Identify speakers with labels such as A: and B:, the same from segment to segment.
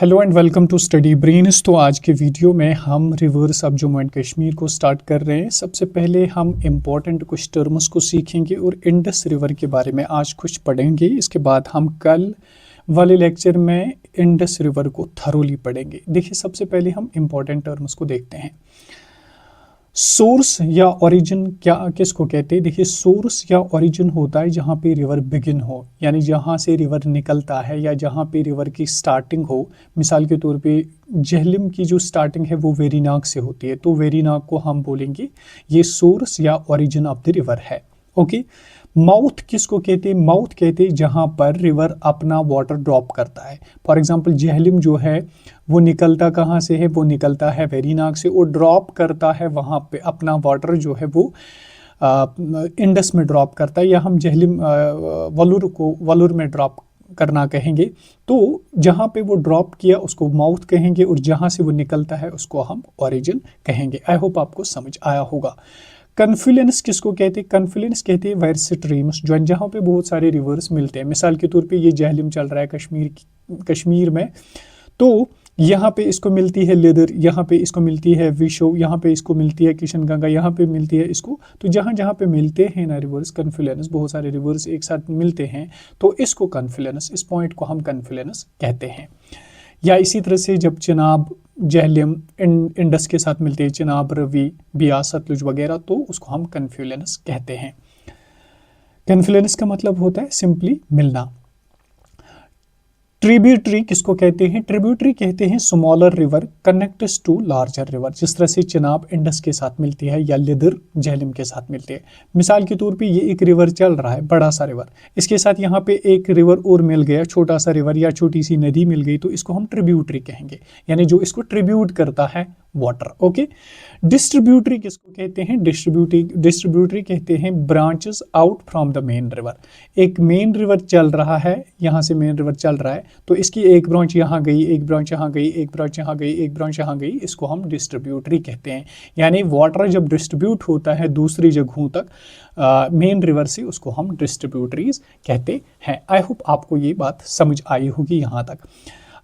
A: Hello and welcome to Study Brains. तो आज के वीडियो में हम rivers of Jammu and Kashmir को स्टार्ट कर रहे हैं। सबसे पहले हम इम्पोर्टेंट कुछ टर्म्स को सीखेंगे और इंडस रिवर के बारे में आज कुछ पढ़ेंगे। इसके बाद हम कल वाले लेक्चर में इंडस रिवर को थरोली पढ़ेंगे। देखिए, सबसे पहले हम इम्पोर्टेंट टर्म्स को देखते हैं। सोर्स या ओरिजिन क्या किसको कहते हैं? देखिए, सोर्स या ओरिजिन होता है जहाँ पे रिवर बिगिन हो, यानी जहाँ से रिवर निकलता है या जहाँ पे रिवर की स्टार्टिंग हो। मिसाल के तौर पे झेलम की जो स्टार्टिंग है वो वेरीनाग से होती है, तो वेरीनाग को हम बोलेंगे ये सोर्स या ओरिजिन ऑफ द रिवर है। ओके। माउथ किसको कहते हैं? माउथ कहते हैं जहाँ पर रिवर अपना वाटर ड्रॉप करता है। फॉर एग्जांपल झेलम जो है वो निकलता कहाँ से है? वो निकलता है वेरीनाग से और ड्रॉप करता है वहाँ पे अपना वाटर जो है वो इंडस में ड्रॉप करता है, या हम झेलम वलूर को वलूर में ड्रॉप करना कहेंगे। तो जहाँ पे वो ड्रॉप किया उसको माउथ कहेंगे और जहाँ से वो निकलता है उसको हम ओरिजिन कहेंगे। आई होप आपको समझ आया होगा। कन्फ्लुएंस किसको कहते हैं? कन्फ्लुएंस कहते हैं वेयर स्ट्रीम्स जो जहाँ पे बहुत सारे रिवर्स मिलते हैं। मिसाल के तौर पे ये झेलम चल रहा है कश्मीर में, तो यहाँ पे इसको मिलती है लिदर, यहाँ पे इसको मिलती है विशो, यहाँ पे इसको मिलती है किशन गंगा, यहाँ पे मिलती है इसको। तो जहाँ जहाँ पे मिलते हैं ना रिवर्स कन्फ्लुएंस, बहुत सारे रिवर्स एक साथ मिलते हैं, तो इसको कन्फ्लुएंस, इस पॉइंट को हम कन्फ्लुएंस कहते हैं। या इसी तरह से जब चिनाब झेलम इंडस के साथ मिलते हैं, चिनाब रवि बियास सतलुज वगैरह, तो उसको हम कन्फ्लुएंस कहते हैं। कन्फ्लुएंस का मतलब होता है सिंपली मिलना। ट्रिब्यूटरी किसको कहते हैं? ट्रिब्यूटरी कहते हैं smaller river connects to larger river. जिस तरह से चिनाब इंडस के साथ मिलती है या लिदर झेलम के साथ मिलती है। मिसाल के तौर पे ये एक रिवर चल रहा है, बड़ा सा रिवर, इसके साथ यहाँ पे एक रिवर और मिल गया, छोटा सा रिवर या छोटी सी नदी मिल गई, तो इसको हम ट्रिब्यूटरी कहेंगे, यानी जो इसको ट्रिब्यूट करता है वाटर। ओके। डिस्ट्रीब्यूटरी किसको कहते हैं? डिस्ट्रीब्यूटरी कहते हैं branches out from the main river. एक मेन रिवर चल रहा है, यहाँ से मेन रिवर चल रहा है, तो इसकी एक ब्रांच यहाँ गई, एक ब्रांच यहाँ गई, एक ब्रांच यहाँ गई, एक ब्रांच यहाँ गई, इसको हम डिस्ट्रीब्यूटरी कहते हैं। यानी वाटर जब डिस्ट्रीब्यूट होता है दूसरी जगहों तक मेन रिवर से, उसको हम डिस्ट्रीब्यूटरीज कहते हैं। आई होप आपको ये बात समझ आई होगी यहाँ तक।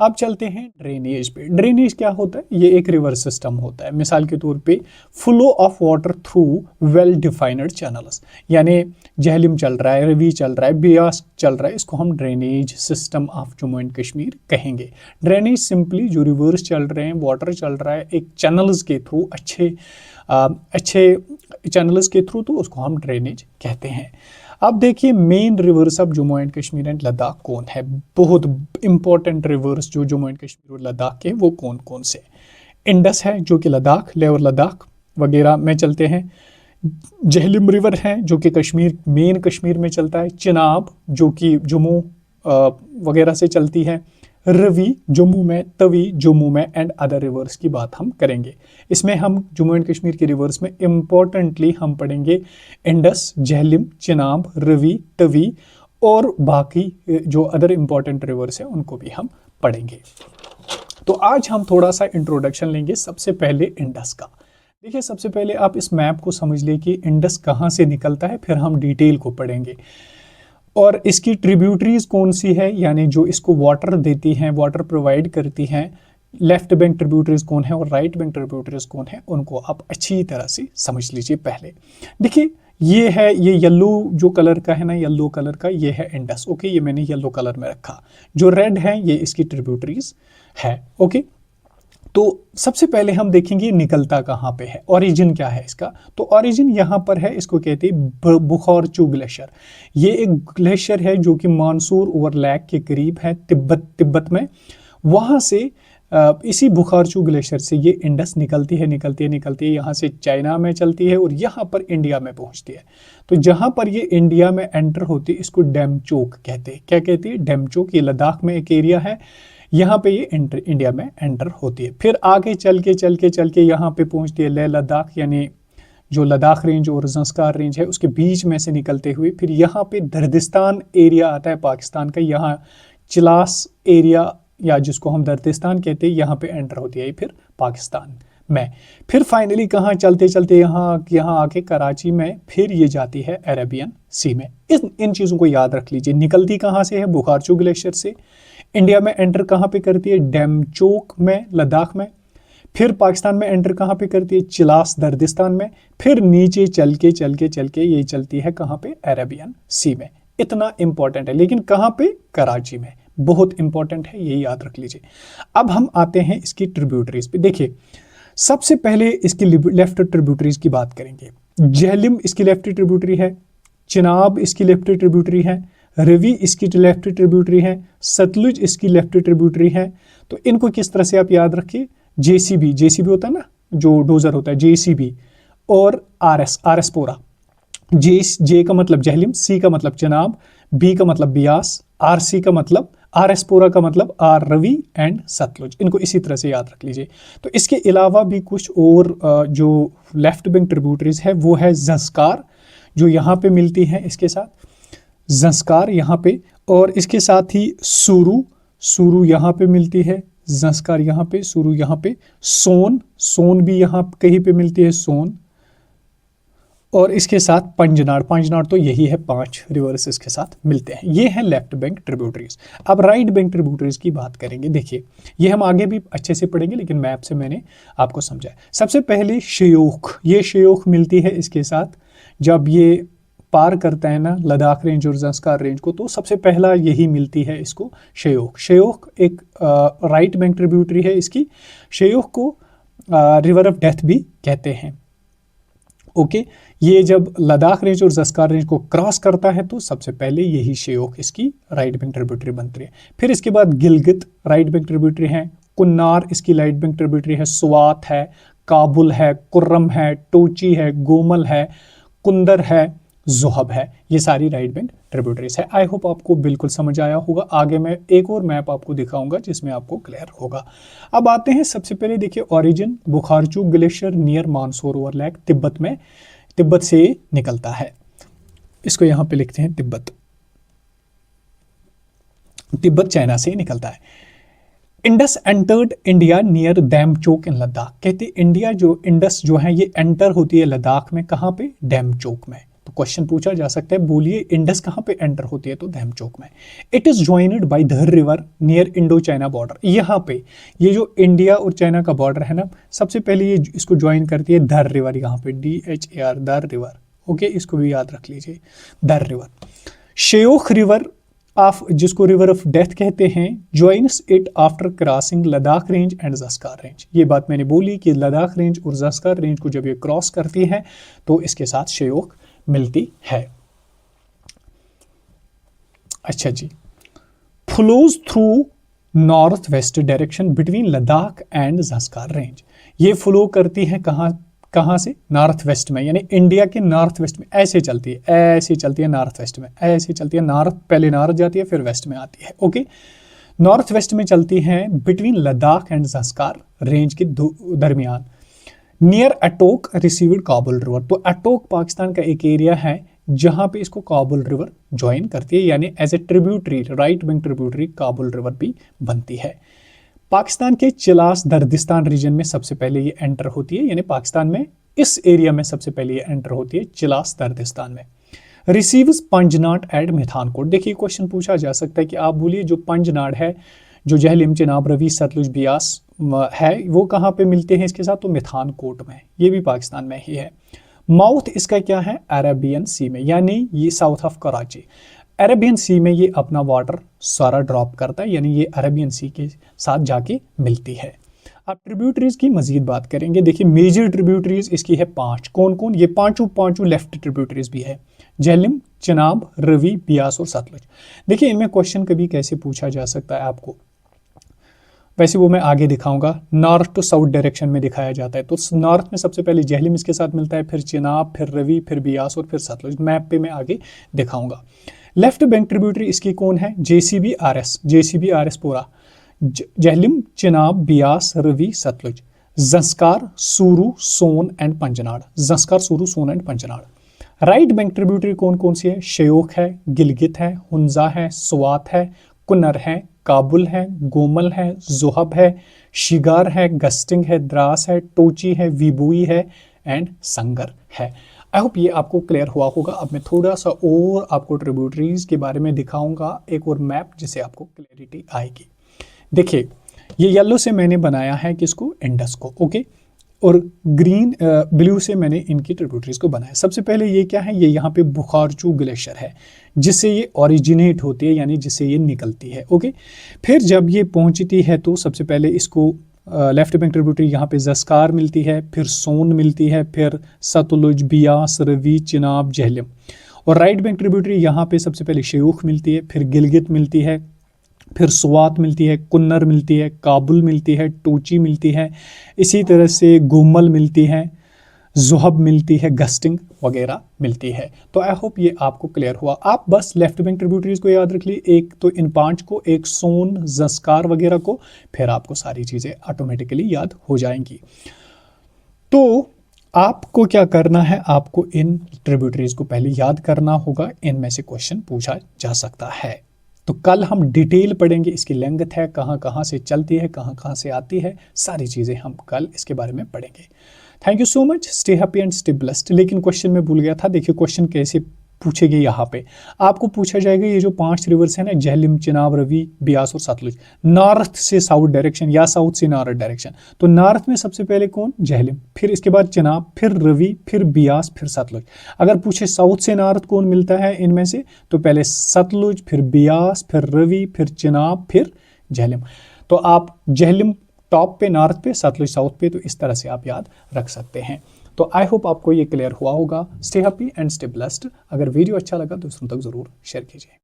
A: अब चलते हैं ड्रेनेज पे। ड्रेनेज क्या होता है? ये एक रिवर सिस्टम होता है। मिसाल के तौर पे flow of water through well defined channels, यानी झेलम चल रहा है, रवि चल रहा है, बियास चल रहा है, इसको हम drainage system of Jammu and Kashmir कहेंगे। ड्रेनेज सिंपली जो रिवर्स चल रहे हैं, वाटर चल रहा है एक चैनल्स के थ्रू, अच्छे चैनल्स के थ्रू, तो उसको हम ड्रेनेज कहते हैं। अब देखिए, main rivers of Jammu and Kashmir and Ladakh कौन है? बहुत इंपॉर्टेंट रिवर्स जो जम्मू एंड कश्मीर और लद्दाख के, वो कौन कौन से? इंडस है जो कि लद्दाख, लेह लद्दाख वगैरह में चलते हैं। झेलम रिवर है जो कि मेन कश्मीर में चलता है। चिनाब जो कि जम्मू वगैरह से चलती है। रवि जम्मू में, तवी जम्मू में, एंड अदर रिवर्स की बात हम करेंगे। इसमें हम जम्मू एंड कश्मीर के रिवर्स में इम्पोर्टेंटली हम पढ़ेंगे इंडस, झेलम, चिनाब, रवि, तवी और बाकी जो अदर इम्पोर्टेंट रिवर्स हैं उनको भी हम पढ़ेंगे। तो आज हम थोड़ा सा इंट्रोडक्शन लेंगे सबसे पहले इंडस का। देखिए, सबसे पहले आप इस मैप को समझ ले कि इंडस कहाँ से निकलता है, फिर हम डिटेल को पढ़ेंगे। और इसकी ट्रिब्यूटरीज कौन सी है, यानी जो इसको वाटर देती हैं, वाटर प्रोवाइड करती हैं। लेफ्ट बैंक ट्रिब्यूटरीज कौन है और राइट बैंक ट्रिब्यूटरीज कौन है, उनको आप अच्छी तरह से समझ लीजिए। पहले देखिए, ये है, ये येलो जो कलर का है ना, येलो कलर का, ये है इंडस। ओके, ये मैंने येलो कलर में रखा। जो रेड है ये इसकी ट्रिब्यूटरीज है। ओके। तो सबसे पहले हम देखेंगे निकलता कहाँ पे है, ओरिजिन क्या है इसका। तो ओरिजिन यहाँ पर है, इसको कहते हैं बुखारचू ग्लेशियर। ये एक ग्लेशियर है जो कि मानसूर ओवर लैक के करीब है, तिब्बत में। वहाँ से इसी बुखारचू ग्लेशियर से ये इंडस निकलती है, यहाँ से चाइना में चलती है और यहाँ पर इंडिया में पहुँचती है। तो जहाँ पर ये इंडिया में एंटर होती है इसको डेमचोक कहते हैं। क्या कहते हैं? डेमचोक। ये लद्दाख में एक एरिया है, यहाँ पे ये इंडिया में एंटर होती है। फिर आगे चल के यहाँ पे पहुँचती है लेह लद्दाख, यानी जो लद्दाख रेंज और ज़ंस्कार रेंज है उसके बीच में से निकलते हुए फिर यहाँ पे दर्दिस्तान एरिया आता है पाकिस्तान का। यहाँ चिलास एरिया या जिसको हम दर्दिस्तान कहते हैं, यहाँ पे एंटर होती है फिर पाकिस्तान में। फिर फाइनली कहाँ चलते यहाँ आके कराची में फिर ये जाती है अरेबियन सी में। इन चीज़ों को याद रख लीजिए। निकलती कहाँ से है? बुखारचू ग्लेशियर से, इंडिया में एंटर कहाँ पे करती है? डेमचोक में, लद्दाख में। फिर पाकिस्तान में एंटर कहाँ पे करती है? चिलास दर्दिस्तान में। फिर नीचे चल के ये चलती है कहाँ पे? अरेबियन सी में। इतना इंपॉर्टेंट है, लेकिन कहाँ पे? कराची में। बहुत इंपॉर्टेंट है, यही याद रख लीजिए। अब हम आते हैं इसकी ट्रिब्यूटरीज पे। देखिए, सबसे पहले इसकी लेफ्ट ट्रिब्यूटरीज की बात करेंगे। झेलम इसकी लेफ्ट ट्रिब्यूटरी है, चिनाब इसकी लेफ्ट ट्रिब्यूटरी है, रवि इसकी लेफ्ट ट्रिब्यूटरी है, सतलुज इसकी लेफ्ट ट्रिब्यूटरी है। तो इनको किस तरह से आप याद रखिए? जेसीबी होता है ना, जो डोजर होता है, जेसीबी और आरएस पोरा। जे का मतलब जहलिम, सी का मतलब चिनाब, बी का मतलब बियास, आरसी का मतलब आरएस पोरा का मतलब आर रवि एंड सतलुज। इनको इसी तरह से याद रख लीजिए। तो इसके अलावा भी कुछ और जो लेफ्ट बैंक ट्रिब्यूटरीज है वो है जंस्कार, जो यहाँ पे मिलती है इसके साथ, जंस्कार यहाँ पे, और इसके साथ ही सूरू यहाँ पे मिलती है, जंस्कार यहाँ पे, सूरू यहाँ पे, सोन भी यहाँ कहीं पे मिलती है, सोन, और इसके साथ पंजनाड़ तो यही है, 5 रिवर्स इसके साथ मिलते हैं। ये है लेफ्ट बैंक ट्रिब्यूटरीज। अब राइट बैंक ट्रिब्यूटरीज की बात करेंगे। देखिए, ये हम आगे भी अच्छे से पढ़ेंगे, लेकिन मैप से मैंने आपको समझाया। सबसे पहले शयोख, ये शयोख मिलती है इसके साथ जब ये पार करता है ना लद्दाख रेंज और जंस्कार रेंज को, तो सबसे पहला यही मिलती है इसको, शयोख एक राइट बैंक ट्रिब्यूटरी है इसकी। शयोख को रिवर ऑफ डेथ भी कहते हैं। ओके, ये जब लद्दाख रेंज और जंस्कार रेंज को क्रॉस करता है तो सबसे पहले यही शयोख इसकी राइट बैंक ट्रिब्यूटरी बनती है। फिर इसके बाद गिलगित राइट बैंक ट्रिब्यूटरी है, कुन्नार इसकी राइट बैंक ट्रिब्यूटरी है, स्वात है, काबुल है, कुर्रम है, टोची है, गोमल है, कुंदर है, जोहब है। ये सारी राइट बैंक ट्रिब्यूटरीज है। आई होप आपको बिल्कुल समझ आया होगा। आगे मैं एक और मैप आपको दिखाऊंगा जिसमें आपको क्लियर होगा। अब आते हैं सबसे पहले, देखिए, origin Bukharchu glacier near Mansarovar lake, Tibet से निकलता है। इसको यहां पे लिखते हैं तिब्बत चाइना से निकलता है। Indus entered India near Demchok in Ladakh. कहते इंडिया जो इंडस जो है ये एंटर होती है लद्दाख में, कहां पे? डेमचोक में। तो क्वेश्चन पूछा जा सकता है, बोलिए इंडस कहां पे एंटर होती है? तो डेमचोक में। इट इज ज्वाइंड बाय धर river near Indo China border. यहाँ पे ये जो इंडिया और चाइना का बॉर्डर है ना, सबसे पहले ये इसको ज्वाइन करती है धर रिवर, यहाँ पे DHAR, धर रिवर। ओके, इसको भी याद रख लीजिए, धर रिवर। शयोख रिवर ऑफ, जिसको रिवर ऑफ डेथ कहते हैं, joins it after crossing Ladakh range and Zanskar range. ये बात मैंने बोली कि लद्दाख रेंज और जंस्कार रेंज को जब ये क्रॉस करती है तो इसके साथ शयोख मिलती है। अच्छा जी, flows through north west direction between Ladakh and Zanskar range. ये फ्लो करती है कहां से? नॉर्थ वेस्ट में, यानी इंडिया के नॉर्थ वेस्ट में ऐसे चलती है नॉर्थ वेस्ट में, ऐसे चलती है नॉर्थ, पहले नॉर्थ जाती है फिर वेस्ट में आती है। ओके, नॉर्थ वेस्ट में चलती है between Ladakh and Zanskar range के दरमियान। Near Attock received Kabul river. तो अटोक पाकिस्तान का एक एरिया है जहां पे इसको काबुल रिवर ज्वाइन करती है, यानी as a tributary, right bank tributary Kabul river भी बनती है। पाकिस्तान के चिलास दर्दिस्तान रीजन में सबसे पहले ये एंटर होती है, यानी पाकिस्तान में इस एरिया में सबसे पहले ये एंटर होती है, चिलास दर्दिस्तान में। Receives Panjnad at Mithankot. देखिए, क्वेश्चन पूछा जा सकता है कि आप बोलिए जो पंजनाड है, जो जहलिम, चिनाब, रवि, सतलुज, बियास है, वो कहाँ पे मिलते हैं इसके साथ? तो मिथानकोट में, ये भी पाकिस्तान में ही है। माउथ इसका क्या है? अरेबियन सी में, यानी ये साउथ ऑफ कराची। अरेबियन सी में ये अपना वाटर सारा ड्रॉप करता है, यानी ये अरेबियन सी के साथ जाके मिलती है। अब ट्रिब्यूटरीज की मजीद बात करेंगे। देखिए, मेजर ट्रिब्यूटरीज इसकी है 5। कौन कौन? ये पांचों लेफ्ट ट्रिब्यूटरीज भी है, झेलम, चिनाब, रवि, बियास और सतलुज। देखिए, इनमें क्वेश्चन कभी कैसे पूछा जा सकता है आपको, वैसे वो मैं आगे दिखाऊंगा। नॉर्थ टू साउथ डायरेक्शन में दिखाया जाता है। तो नॉर्थ में सबसे पहले झेलम इसके साथ मिलता है, फिर चिनाब, फिर रवि, फिर बियास और फिर सतलुज। मैप पे मैं आगे दिखाऊंगा। लेफ्ट बैंक ट्रिब्यूटरी इसकी कौन है? जेसीबी आरएस पूरा, झेलम, चिनाब, बियास, रवि, सतलुज। जंस्कार, सूरू, सोन एंड पंजनाड़। जंस्कार, सूरू, सोन एंड पंजनाड़। राइट बैंक ट्रिब्यूटरी कौन कौन सी है? शयोख है, गिलगित है, हुंजा है, स्वात है, कुनर है, काबुल है, गोमल है, जोहब है, शिगार है, गस्टिंग है, द्रास है, टोची है, विबुई है एंड संगर है। आई होप ये आपको क्लियर हुआ होगा। अब मैं थोड़ा सा और आपको ट्रिब्यूटरीज के बारे में दिखाऊंगा, एक और मैप, जिससे आपको क्लैरिटी आएगी। देखिए, ये येलो से मैंने बनाया है किसको, इंडस को, ओके, और ग्रीन ब्लू से मैंने इनकी ट्रिब्यूटरीज को बनाया। सबसे पहले ये क्या है, ये यहाँ पे बुखारचू ग्लेशियर है, जिससे ये ओरिजिनेट होती है, यानी जिससे ये निकलती है, ओके। फिर जब ये पहुँचती है तो सबसे पहले इसको लेफ्ट बैंक ट्रिब्यूटरी यहाँ पे जस्कार मिलती है, फिर सोन मिलती है, फिर सतलुज, बियास, रवि, चिनाब, झेलम। और राइट बैंक ट्रिब्यूटरी यहाँ पे सबसे पहले शेयूख मिलती है, फिर गिलगित मिलती है, फिर स्वात मिलती है, कुन्नर मिलती है, काबुल मिलती है, टोची मिलती है, इसी तरह से गुमल मिलती है, जुहब मिलती है, गस्टिंग वगैरह मिलती है। तो आई होप ये आपको क्लियर हुआ। आप बस लेफ्ट बैंक ट्रिब्यूटरीज को याद रख ली, एक तो इन 5 को, एक सोन, जस्कार वगैरह को, फिर आपको सारी चीज़ें ऑटोमेटिकली याद हो जाएंगी। तो आपको क्या करना है, आपको इन ट्रिब्यूटरीज को पहले याद करना होगा, इनमें से क्वेश्चन पूछा जा सकता है। तो कल हम डिटेल पढ़ेंगे, इसकी लेंथ है, कहाँ कहाँ से चलती है, कहाँ कहाँ से आती है, सारी चीज़ें हम कल इसके बारे में पढ़ेंगे। Thank you so much, stay happy and stay blessed. लेकिन क्वेश्चन में भूल गया था, देखिए क्वेश्चन कैसे पूछेंगे। यहाँ पे आपको पूछा जाएगा, ये जो 5 रिवर्स है ना, झेलम, चिनाब, रवि, बियास और सतलुज, नॉर्थ से साउथ डायरेक्शन या साउथ से नॉर्थ डायरेक्शन। तो नॉर्थ में सबसे पहले कौन, झेलम, फिर इसके बाद चिनाब, फिर रवि, फिर बियास, फिर सतलुज। अगर पूछे साउथ से नॉर्थ कौन मिलता है इनमें से, तो पहले सतलुज, फिर बियास, फिर रवि, फिर चिनाब, फिर झेलम। तो आप झेलम टॉप पे, नॉर्थ पे, सतलुज साउथ पे, तो इस तरह से आप याद रख सकते हैं। तो आई होप आपको ये क्लियर हुआ होगा। Stay happy and stay blessed. अगर वीडियो अच्छा लगा तो दूसरों तक जरूर शेयर कीजिए।